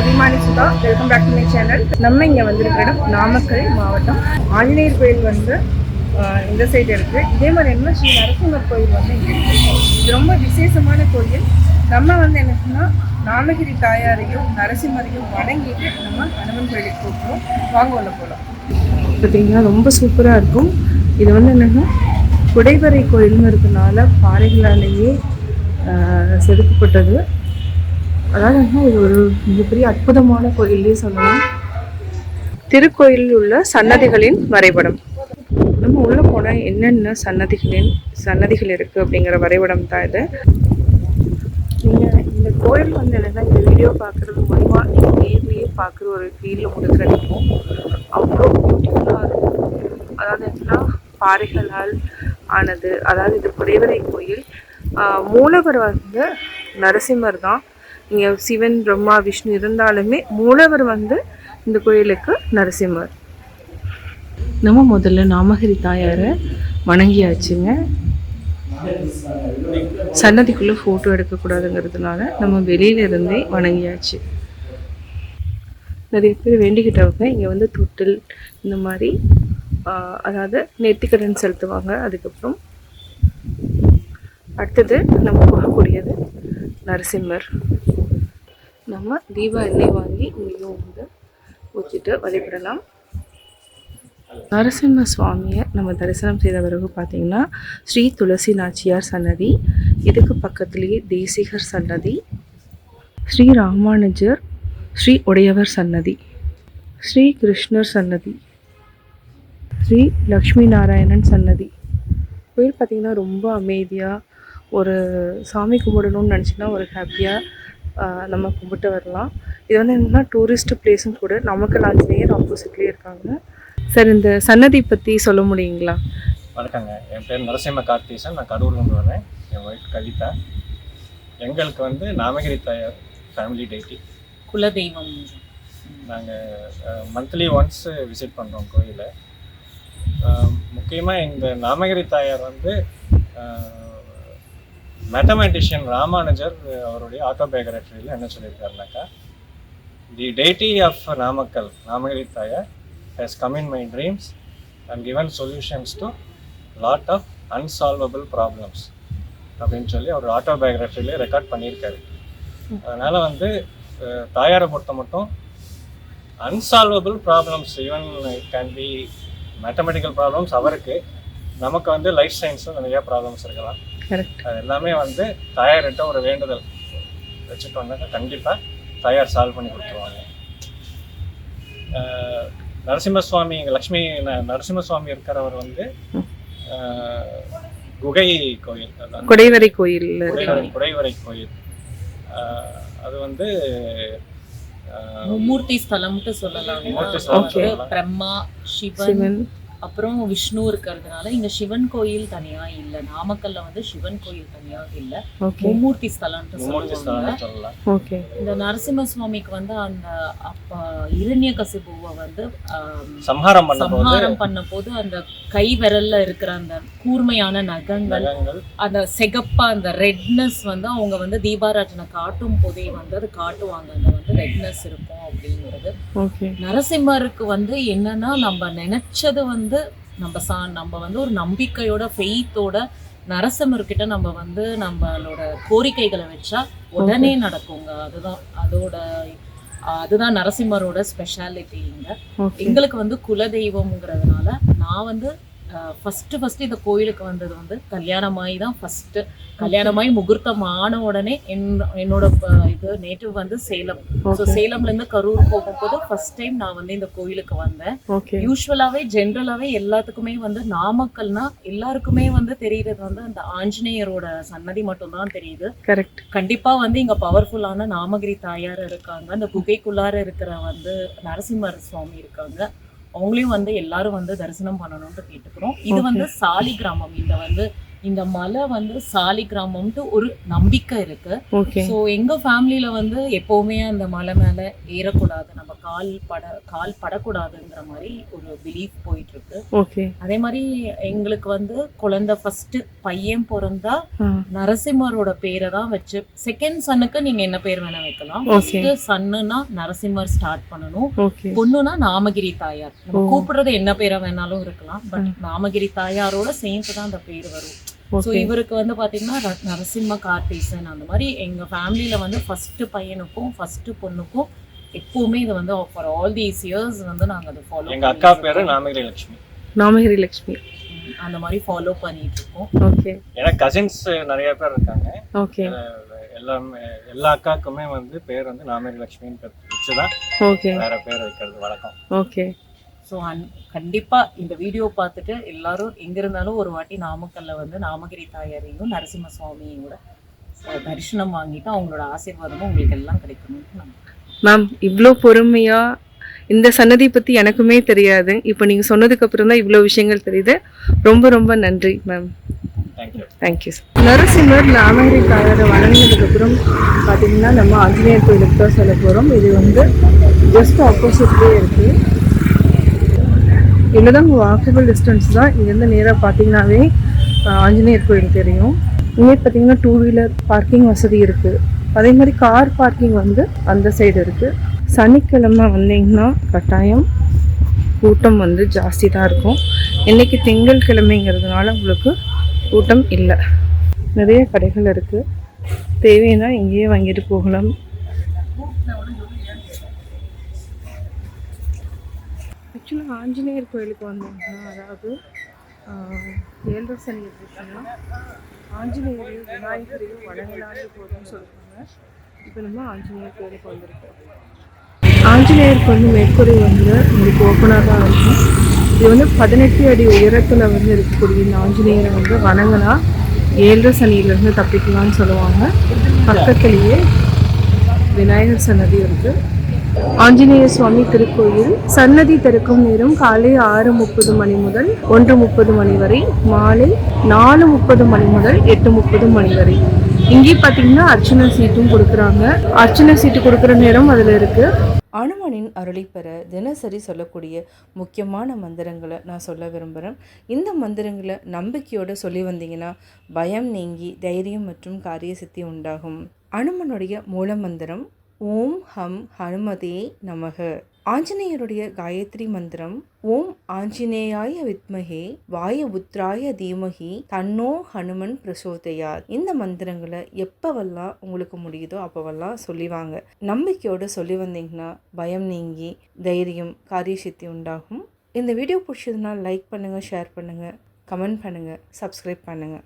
Abhimani Sudha. Welcome back to my channel. நம்ம இங்கே வந்திருக்கிற இடம் நாமக்கல் மாவட்டம். ஆஞ்சநேயர் கோயில் வந்து இந்த சைடு இருக்குது. இதே மாதிரி என்ன ஸ்ரீ நரசிம்மர் கோயில் வந்து இங்கே இருக்குது. இது ரொம்ப விசேஷமான கோயில். நம்ம வந்து என்னன்னா நாமகிரி தாயாரையும் நரசிம்மரையும் வணங்கிட்டு நம்ம ஹனுமன் கோயிலுக்கு போகிறோம். வாங்க உள்ள போகலாம். பார்த்தீங்கன்னா ரொம்ப சூப்பராக இருக்கும். இது வந்து என்னென்னா குடைவரை கோயில்னு இருக்கிறதுனால பாறைகளாலேயே செதுக்கப்பட்டது. அதாவது இது ஒரு மிகப்பெரிய அற்புதமான கோயிலே சொல்லலாம். திருக்கோயிலில் உள்ள சன்னதிகளின் வரைபடம். நம்ம உள்ள போனால் என்னென்ன சன்னதிகள் இருக்குது அப்படிங்கிற வரைபடம் தான் இது. நீங்கள் இந்த கோயில் வந்து என்னென்னா இந்த வீடியோ பார்க்குறது மூலிமா நீங்கள் நேர்லேயே பார்க்குற ஒரு ஃபீலில் உங்களுக்கு கிடைக்கும். அவ்வளோ பியூட்டிஃபுல்லாக இருக்கும். அதாவது என்னன்னா பாறைகளால் ஆனது. அதாவது இது குடைவரை கோயில். மூலவர் வந்து நரசிம்மர் தான். இங்கே சிவன் பிரம்மா விஷ்ணு இருந்தாலுமே மூலவர் வந்து இந்த கோயிலுக்கு நரசிம்மர். நம்ம முதல்ல நாமகிரி தாயாரை வணங்கியாச்சுங்க. சன்னதிக்குள்ளே ஃபோட்டோ எடுக்கக்கூடாதுங்கிறதுனால நம்ம வெளியிலிருந்தே வணங்கியாச்சு. நிறைய பேர் வேண்டிக்கிட்டவங்க இங்கே வந்து தொட்டில் இந்த மாதிரி அதாவது நேர்த்திக்கடன் செலுத்துவாங்க. அதுக்கப்புறம் அடுத்தது நம்ம போகக்கூடியது நரசிம்மர். நம்ம தீப எண்ணெய் வாங்கி இங்கேயும் வந்து ஊற்றிட்டு வழிபடலாம். நரசிம்ம சுவாமியை நம்ம தரிசனம் செய்த பிறகு பார்த்திங்கன்னா ஸ்ரீ துளசி நாச்சியார் சன்னதி, இதுக்கு பக்கத்துலேயே தேசிகர் சன்னதி, ஸ்ரீ ராமானுஜர், ஸ்ரீ உடையவர் சன்னதி, ஸ்ரீ கிருஷ்ணர் சன்னதி, ஸ்ரீ லக்ஷ்மி நாராயணன் சன்னதி. கோயில் பார்த்திங்கன்னா ரொம்ப அமைதியாக ஒரு சாமி கும்பிடணும்னு நினச்சிங்கன்னா ஒரு ஹாப்பியாக நம்ம கும்பிட்டு வரலாம். இது வந்து என்னென்னா டூரிஸ்ட் பிளேஸும் கூட. நாமக்கல் ஆஞ்சநேயர் ஆப்போசிட்லேயே இருக்காங்க. சார், இந்த சன்னதி பற்றி சொல்ல முடியுங்களா? வணக்கங்க, என் பேர் நரசிம்ம கார்த்தீசன். நான் கடவுர்லேருந்து வரேன். என் ஒய்ஃப் கவிதா. எங்களுக்கு வந்து நாமகிரி தாயார் ஃபேமிலி டெய்ட்டி, குலதெய்வம். நாங்கள் மந்த்லி ஒன்ஸ் விசிட் பண்ணுறோம் கோயிலை. முக்கியமாக இந்த நாமகிரி தாயார் வந்து மேத்தமெட்டிஷியன் ராமானுஜர் அவருடைய ஆட்டோபயோகிராஃபியில் என்ன சொல்லியிருக்காருனாக்கா, தி டெய்ட்டி ஆஃப் நாமக்கல், நாமகிரி தாயார், has come in my dreams and given solutions to lot of unsolvable problems அப்படின்னு சொல்லி அவர் ஆட்டோபயோகிராஃபிலே ரெக்கார்ட் பண்ணியிருக்காரு. அதனால் வந்து தாயாரை பொறுத்த மட்டும் அன்சால்வபிள் problems, even it can be mathematical problems அவருக்கு, நமக்கு வந்து லைஃப் சயின்ஸும் நிறையா ப்ராப்ளம்ஸ் இருக்கலாம். அது எல்லாமே வந்து தாயார்கிட்ட ஒரு வேண்டுதல் வச்சுட்டு வந்தாக்க கண்டிப்பாக தாயார் சால்வ் பண்ணி கொடுத்துருவாங்க. நரசிம்மசுவாமி, லக்ஷ்மி நரசிம்மசுவாமி இருக்கிறவர் வந்து குகை கோயில், குடைவரை கோயில். குடைவரை கோயில் அது வந்து மும்மூர்த்தி ஸ்தலம்ட்டு சொல்லலாம். பிரம்மா, சிவன், அப்புறம் விஷ்ணு இருக்கிறதுனால இங்க சிவன் கோயில் தனியா இல்ல. நாமக்கல்ல வந்து சிவன் கோயில் தனியா இல்ல, மும்மூர்த்தி ஸ்தலம்ட்டு சொல்லுவாங்க. இந்த நரசிம்ம சுவாமிக்கு வந்து அந்த இரண்யகசிபுவை வந்து சம்ஹாரம் பண்ண போது அந்த கை விரல்ல இருக்கிற அந்த கூர்மையான நகங்கள், அந்த செகப்பா அந்த ரெட்னஸ் வந்து அவங்க வந்து தீபாராஜனை காட்டும் போதே வந்து அது காட்டுவாங்க. அந்த வந்து ரெட்னஸ் இருக்கும் அப்படிங்கிறது. நரசிம்மருக்கு வந்து என்னன்னா நம்ம நினைச்சது வந்து நம்ம வந்து ஒரு நம்பிக்கையோட ஃபெய்த்தோட நரசிம்மர்கிட்ட நம்ம வந்து நம்மளோட கோரிக்கைகளை வச்சா உடனே நடக்குங்க. அதுதான் நரசிம்மரோட ஸ்பெஷாலிட்டிங்க. எங்களுக்கு வந்து குலதெய்வம்ங்கிறதுனால நான் வந்து ஃபர்ஸ்ட் இந்த கோயிலுக்கு வந்தது வந்து கல்யாணமாயி தான். கல்யாணமாயி முகூர்த்தம் ஆன உடனே என்னோட இது நேட்டிவ் வந்து சேலம். ஸோ சேலம்லேருந்து கரூர் போகும்போது ஃபர்ஸ்ட் டைம் நான் வந்து இந்த கோயிலுக்கு வந்தேன். யூஸ்வலாகவே ஜென்ரலாகவே எல்லாத்துக்குமே வந்து நாமக்கல்னா எல்லாருக்குமே வந்து தெரியுறது வந்து அந்த ஆஞ்சநேயரோட சன்னதி மட்டும்தான் தெரியுது. கரெக்ட். கண்டிப்பாக வந்து இங்கே பவர்ஃபுல்லான நாமகிரி தாயார் இருக்காங்க. அந்த குகைக்குள்ளார இருக்கிற வந்து நரசிம்மர் சுவாமி இருக்காங்க. அவங்களையும் வந்து எல்லாரும் வந்து தரிசனம் பண்ணணும்னு கேட்டுக்கிறோம். இது வந்து சாலி கிராமம். இந்த வந்து இந்த மலை வந்து சாலி கிராமம்ட்டு ஒரு நம்பிக்கை இருக்கு. ஓகே. ஸோ எங்க ஃபேமிலியில வந்து எப்பவுமே அந்த மலை மேல ஏறக்கூடாது, நம்ம கால் படக்கூடாதுங்கிற மாதிரி ஒரு பிலீஃப் போயிட்டு இருக்கு. ஓகே. அதே மாதிரி எங்களுக்கு வந்து குழந்தை ஃபர்ஸ்ட் பையன் பிறந்தா நரசிம்மரோட பேரை தான் வச்சு, செகண்ட் சன்னுக்கு நீங்க என்ன பேர் வேணா வைக்கலாம். ஃபர்ஸ்ட் சன்னுனா நரசிம்மர் ஸ்டார்ட் பண்ணணும், பொண்ணுனா நாமகிரி தாயார். நம்ம கூப்பிடுறது என்ன பேரை வேணாலும் இருக்கலாம், பட் நாமகிரி தாயாரோட சேர்ந்து தான் அந்த பேர் வரும். ஸோ இவருக்கு வந்து பாத்தீங்கன்னா நரசிம்ம கார்த்தீசன். அந்த மாதிரி எங்க ஃபேமிலியில வந்து ஃபர்ஸ்ட் பையனுக்கும் ஃபர்ஸ்ட் பொண்ணுக்கும் எப்பவுமே இது வந்து ஃபார் ஆல் தீஸ் இயர்ஸ் வந்து நாங்க அதை ஃபாலோ. எங்க அக்கா பேரு நாமகிரி லட்சுமி. நாமகிரி லட்சுமி அந்த மாதிரி ஃபாலோ பண்ணிட்டு இருக்கோம். ஓகே. எனக்கு கசின்ஸ் நிறைய பேர் இருக்காங்க. ஓகே. எல்லா அக்காக்குமே வந்து பேர் வந்து நாமகிரி லட்சுமின்னு வச்சுதான் ஓகே வேற பேர் வைக்கிறது வழக்கம். ஓகே. ஸோ கண்டிப்பா இந்த வீடியோ பார்த்துட்டு எல்லாரும் எங்க இருந்தாலும் ஒரு வாட்டி நாமக்கல்ல வந்து நாமகிரி தாயாரையும் நரசிம்ம சுவாமியோட தரிசனம் வாங்கிட்டு அவங்களோட ஆசீர்வாதமும் உங்களுக்கு எல்லாம் கிடைக்கணும்னு மேம். இவ்வளோ பொறுமையா இந்த சன்னதி பத்தி எனக்குமே தெரியாது, இப்போ நீங்க சொன்னதுக்கு அப்புறம் தான் இவ்வளோ விஷயங்கள் தெரியுது. ரொம்ப ரொம்ப நன்றி மேம். தேங்க்யூ. நரசிம்மர் நாமகிரி தாயாரை வணங்கினதுக்கு அப்புறம் பார்த்தீங்கன்னா நம்ம ஆஞ்சநேயர் கோயிலுக்கு தான் சொல்ல போகிறோம். இது வந்து ஜஸ்ட் ஆப்போசிட்லேயே இருக்குது. இவ்வளோதான் வாக்கபிள் டிஸ்டன்ஸ் தான். இங்கேருந்து நேராக பார்த்தீங்கன்னாவே ஆஞ்சநேயர் கோயில் தெரியும். இங்கே பார்த்தீங்கன்னா 2 வீலர் பார்க்கிங் வசதி இருக்குது. அதே மாதிரி கார் பார்க்கிங் வந்து அந்த சைடு இருக்குது. சனிக்கிழமை வந்தீங்கன்னா கட்டாயம் கூட்டம் வந்து ஜாஸ்தி தான் இருக்கும். இன்றைக்கி திங்கட்கிழமைங்கிறதுனால உங்களுக்கு கூட்டம் இல்லை. நிறைய கடைகள் இருக்குது, தேவைன்னா இங்கேயே வாங்கிட்டு போகலாம். ஆக்சுவலாக ஆஞ்சநேயர் கோயிலுக்கு வந்தீங்கன்னா, அதாவது 7 சனி இருந்துச்சுன்னா ஆஞ்சநேயரையும் விநாயகரையும் வணங்கினாலே போதும்னு சொல்லுவாங்க. இப்போ நம்ம ஆஞ்சநேயர் கோயிலுக்கு வந்திருக்கோம். ஆஞ்சநேயருக்கு வந்து மேற்கூரை வந்து உங்களுக்கு ஓப்பனாக தான் இருக்கும். இது வந்து 18 அடி உயரத்தில் வந்து இருக்கக்கூடிய இந்த ஆஞ்சநேயரை வந்து வணங்கினா 7 சனியிலேருந்து தப்பிக்கலாம்னு சொல்லுவாங்க. பக்கத்துலேயே விநாயகர் சன்னதி இருக்குது. ஆஞ்சநேய சுவாமி திருக்கோயில் சன்னதி திறக்கும் நேரம் காலை 6:30 மணி முதல் 1:30 மணி வரை, மாலை 4:30 மணி முதல் 8:30 மணி வரை. இங்கே பார்த்தீங்கன்னா அர்ச்சனை சீட்டும் கொடுக்குறாங்க. அர்ச்சனை சீட்டு கொடுக்குற நேரம் அதில் இருக்குது. அனுமனின் அருளை பெற தினசரி சொல்லக்கூடிய முக்கியமான மந்திரங்களை நான் சொல்ல விரும்புகிறேன். இந்த மந்திரங்களை நம்பிக்கையோடு சொல்லி வந்தீங்கன்னா பயம் நீங்கி தைரியம் மற்றும் காரிய சித்தி உண்டாகும். அனுமனுடைய மூல மந்திரம் ஓம் ஹம் ஹனுமதே நமக. ஆஞ்சநேயருடைய காயத்ரி மந்திரம் ஓம் ஆஞ்சநேயாய வித்மஹே வாயுபுத்ராய தீமஹி தன்னோ ஹனுமன் பிரசோதயாத். இந்த மந்திரங்களை எப்பவெல்லாம் உங்களுக்கு முடியுதோ அப்பவெல்லாம் சொல்லிவாங்க. நம்பிக்கையோடு சொல்லி வந்தீங்கன்னா பயம் நீங்கி தைரியம் காரிய சித்தி உண்டாகும். இந்த வீடியோ பிடிச்சதுன்னா லைக் பண்ணுங்கள், ஷேர் பண்ணுங்கள், கமெண்ட் பண்ணுங்கள், சப்ஸ்கிரைப் பண்ணுங்கள்.